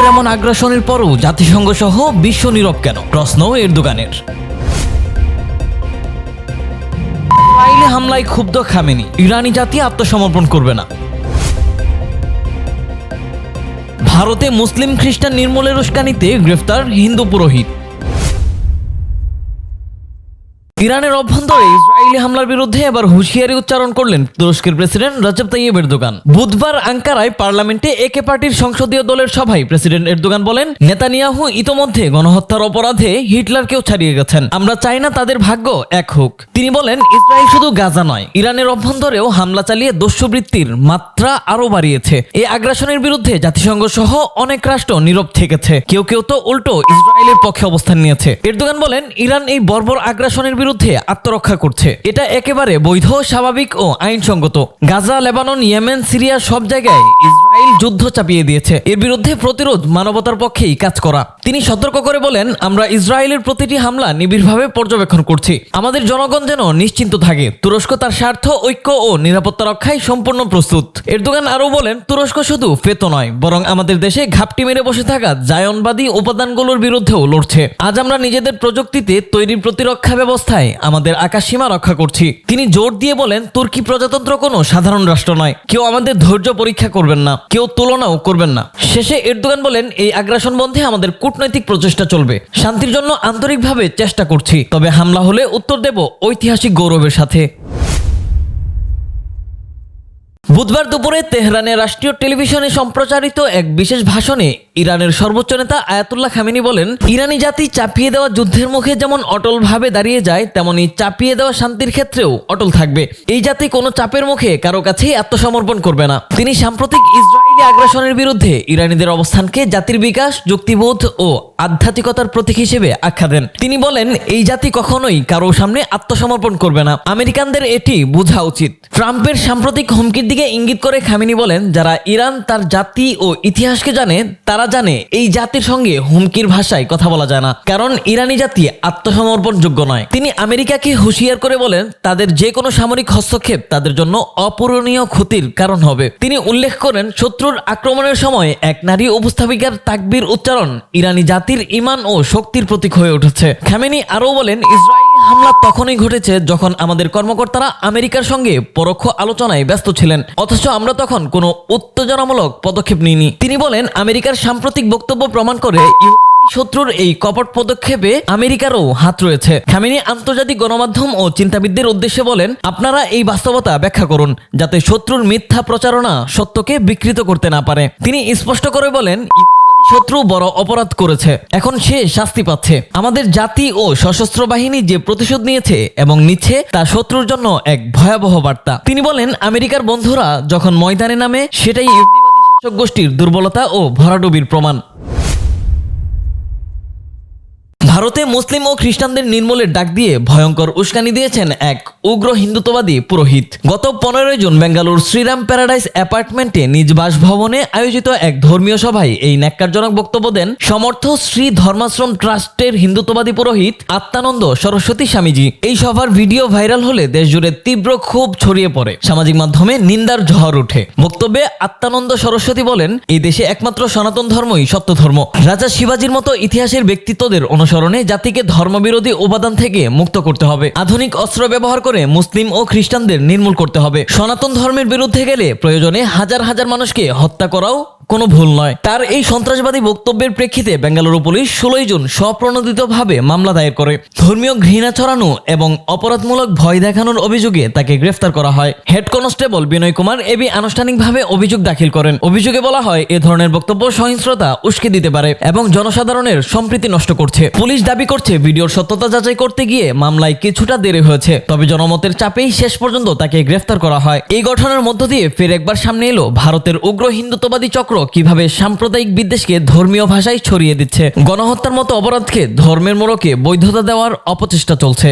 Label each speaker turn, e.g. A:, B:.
A: ইসরায়েলের এমন আগ্রাসনের পরও জাতিসংঘ সহ বিশ্ব নীরব কেন? প্রশ্ন এরদোগানের। ইসরায়েলি হামলায় ক্ষুব্ধ খামেনি, ইরানি জাতি আত্মসমর্পণ করবে না। ভারতে মুসলিম খ্রিস্টান নির্মূলের উস্কানিতে গ্রেফতার হিন্দু পুরোহিত। ইরানের অভ্যন্তরে ইসরায়েলি হামলার বিরুদ্ধে এবার হুঁশিয়ারি উচ্চারণ করলেন তুরস্কের প্রেসিডেন্ট রজব তাইয়িপ এরদোগান। বুধবার আঙ্কারায় পার্লামেন্টে একে পার্টির সংসদীয় দলের সভায় প্রেসিডেন্ট এরদোগান বলেন, নেতানিয়াহু ইতোমধ্যে গণহত্যার অপরাধে হিটলারকেও ছাড়িয়ে গেছেন। আমরা চাই না তাদের ভাগ্য এক হোক। তিনি বলেন, ইসরায়েল শুধু গাজা নয়, ইরানের অভ্যন্তরেও হামলা চালিয়ে দস্যুবৃত্তির মাত্রা আরো বাড়িয়েছে। এই আগ্রাসনের বিরুদ্ধে জাতিসংঘ সহ অনেক রাষ্ট্র নীরব থেকেছে, কেউ কেউ তো উল্টো ইসরায়েলের পক্ষে অবস্থান নিয়েছে। এরদোগান বলেন, ইরান এই বর্বর আগ্রাসনের বিরুদ্ধে আত্মরক্ষা করছে। এটা একেবারে বৈধ, স্বাভাবিক ও আইনসঙ্গত। গাজা, লেবানন, ইয়েমেন, সিরিয়া সব জায়গায় ইসরায়েল যুদ্ধ চাপিয়ে দিয়েছে। এর বিরুদ্ধে প্রতিরোধ মানবতার পক্ষেই কাজ করা। তিনি সতর্ক করে বলেন, আমরা ইসরায়েলের প্রতিটি হামলা নিবিড়ভাবে পর্যবেক্ষণ করছি। আমাদের জনগণ যেন নিশ্চিন্ত থাকে। তুরস্ক তার স্বার্থ, ঐক্য ও নিরাপত্তা রক্ষায় সম্পূর্ণ প্রস্তুত। এরদোগান আরও বলেন, তুরস্ক শুধু ফেতো নয়, বরং আমাদের দেশে ঘাপটি মেরে বসে থাকা জায়নবাদী উপাদানগুলোর বিরুদ্ধেও লড়ছে। আজ আমরা নিজেদের প্রযুক্তিতে তৈরি প্রতিরক্ষা ব্যবস্থায় আমাদের আকাশ সীমা রক্ষা করছি। তিনি জোর দিয়ে বলেন, তুর্কি প্রজাতন্ত্র কোনো সাধারণ রাষ্ট্র নয়। কেউ আমাদের ধৈর্য পরীক্ষা করবেন না, কেউ তুলনাও করবেন না। শেষে এরদোগান বলেন, এই আগ্রাসন বন্ধে আমাদের কূটনৈতিক প্রচেষ্টা চলবে। শান্তির জন্য আন্তরিকভাবে চেষ্টা করছি, তবে হামলা হলে উত্তর দেব ঐতিহাসিক গৌরবের সাথে। বুধবার দুপুরে তেহরানের রাষ্ট্রীয় টেলিভিশনে সম্প্রচারিত এক বিশেষ ভাষণে ইরানের সর্বোচ্চ নেতা আয়াতুল্লাহ খামেনি বলেন, ইরানি জাতি চাপিয়ে দেওয়া যুদ্ধের মুখে যেমন অটলভাবে দাঁড়িয়ে যায়, তেমনি চাপিয়ে দেওয়া শান্তির ক্ষেত্রেও অটল থাকবে। এই জাতি কোনো চাপের মুখে কারো কাছেই আত্মসমর্পণ করবে না। তিনি সাম্প্রতিক ইসরায়েলি আগ্রাসনের বিরুদ্ধে ইরানিদের অবস্থানকে জাতির বিকাশ, যুক্তিবোধ ও আধ্যাত্মিকতার প্রতীক হিসেবে আখ্যা দেন। তিনি বলেন, এই জাতি কখনোই কারো সামনে আত্মসমর্পণ করবে না। আমেরিকানদের এটি বোঝা উচিত। ট্রাম্পের সাম্প্রতিক হুমকির দিকে ইঙ্গিত করে খামেনি বলেন, যারা ইরান তার জাতি ও ইতিহাসকে জানে, তারা জানে এই জাতির সঙ্গে হুমকির ভাষায় কথা বলা যায় না, কারণ ইরানি জাতি আত্মসমর্পণযোগ্য নয়। তিনি আমেরিকাকে হুঁশিয়ার করে বলেন, তাদের যে কোনো সামরিক হস্তক্ষেপ তাদের জন্য অপূরণীয় ক্ষতির কারণ হবে। তিনি উল্লেখ করেন, শত্রুর আক্রমণের সময় এক নারী উপস্থাপিকার তাকবীর উচ্চারণ ইরানি জাতির ঈমান ও শক্তির প্রতীক হয়ে উঠেছে। খামেনি আরও বলেন, ইসরায়েলি হামলা তখনই ঘটেছে যখন আমাদের কর্মকর্তারা আমেরিকার সঙ্গে পরোক্ষ আলোচনায় ব্যস্ত ছিলেন, অথচ আমরা তখন কোনো উত্তেজনামূলক পদক্ষেপ নিইনি। তিনি বলেন, আমেরিকার সাম্প্রতিক বক্তব্য প্রমাণ করে শত্রুর এই কপট পদক্ষেপে আমেরিকারও হাত রয়েছে। খামেনি আন্তর্জাতিক গণমাধ্যম ও চিন্তাবিদদের উদ্দেশ্যে বলেন, আপনারা এই বাস্তবতা ব্যাখ্যা করুন, যাতে শত্রুর মিথ্যা প্রচারণা সত্যকে বিকৃত করতে না পারে। তিনি স্পষ্ট করে বলেন, শত্রু বড় অপরাধ করেছে, এখন সে শাস্তি পাচ্ছে। আমাদের জাতি ও সশস্ত্র বাহিনী যে প্রতিশোধ নিয়েছে এবং নিচ্ছে, তা শত্রুর জন্য এক ভয়াবহ বার্তা। তিনি বলেন, আমেরিকার বন্ধুরা যখন ময়দানে নামে, সেটাই ইহুদিবাদী শাসক গোষ্ঠীর দুর্বলতা ও ভরাডুবির প্রমাণ। ভারতে মুসলিম ও খ্রিস্টানদের নির্মূলের ডাক দিয়ে ভয়ঙ্কর উস্কানি দিয়েছেন এক উগ্র হিন্দুত্ববাদী পুরোহিত। গত 15 জুন বেঙ্গালুর শ্রীরাম প্যারাডাইস অ্যাপার্টমেন্টে নিজ বাসভবনে আয়োজিত এক ধর্মীয় সভায় এই ন্যাক্কারজনক বক্তব্য দেন সমর্থ শ্রী ধর্মাশ্রম ট্রাস্টের হিন্দুত্ববাদী পুরোহিত আত্মানন্দ সরস্বতী স্বামীজি। এই সভার ভিডিও ভাইরাল হলে দেশজুড়ে তীব্র ক্ষোভ ছড়িয়ে পড়ে, সামাজিক মাধ্যমে নিন্দার ঝড় ওঠে। বক্তব্যে আত্মানন্দ সরস্বতী বলেন, এই দেশে একমাত্র সনাতন ধর্মই সত্য ধর্ম। রাজা শিবাজির মতো ইতিহাসের ব্যক্তিত্বদের অনুসরণে জাতিকে ধর্মবিরোধী উপাদান থেকে মুক্ত করতে হবে। আধুনিক অস্ত্র ব্যবহার করে মুসলিম ও খ্রিস্টানদের নির্মূল করতে হবে। সনাতন ধর্মের বিরুদ্ধে গেলে প্রয়োজনে হাজার হাজার মানুষকে হত্যা করাও কোনো ভুল নয়। তার এই সন্ত্রাসবাদী বক্তব্যের প্রেক্ষিতে বেঙ্গালুরু পুলিশ 16 জুন স্বপ্রণোদিতভাবে মামলা দায়ের করে। ধর্মীয় ঘৃণা ছড়ানো এবং অপরাধমূলক ভয় দেখানোর অভিযোগে তাকে গ্রেফতার করা হয়। হেড কনস্টেবল বিনয় কুমার এবি আনুষ্ঠানিকভাবে অভিযোগ দাখিল করেন। অভিযোগে বলা হয়, এ ধরনের বক্তব্য সহিংসতা উস্কে দিতে পারে এবং জনসাধারণের সম্প্রীতি নষ্ট করছে। পুলিশ দাবি করছে, ভিডিওর সত্যতা যাচাই করতে গিয়ে মামলায় কিছুটা দেরি হয়েছে, তবে জনমতের চাপেই শেষ পর্যন্ত তাকে গ্রেফতার করা হয়। এই ঘটনার মধ্য দিয়ে ফের একবার সামনে এলো ভারতের উগ্র হিন্দুত্ববাদী চক্র কিভাবে সাম্প্রদায়িক বিদ্বেষকে ধর্মীয় ভাষায় ছড়িয়ে দিচ্ছে। গণহত্যার মতো অপরাধকে ধর্মের মোড়কে বৈধতা দেওয়ার অপচেষ্টা চলছে।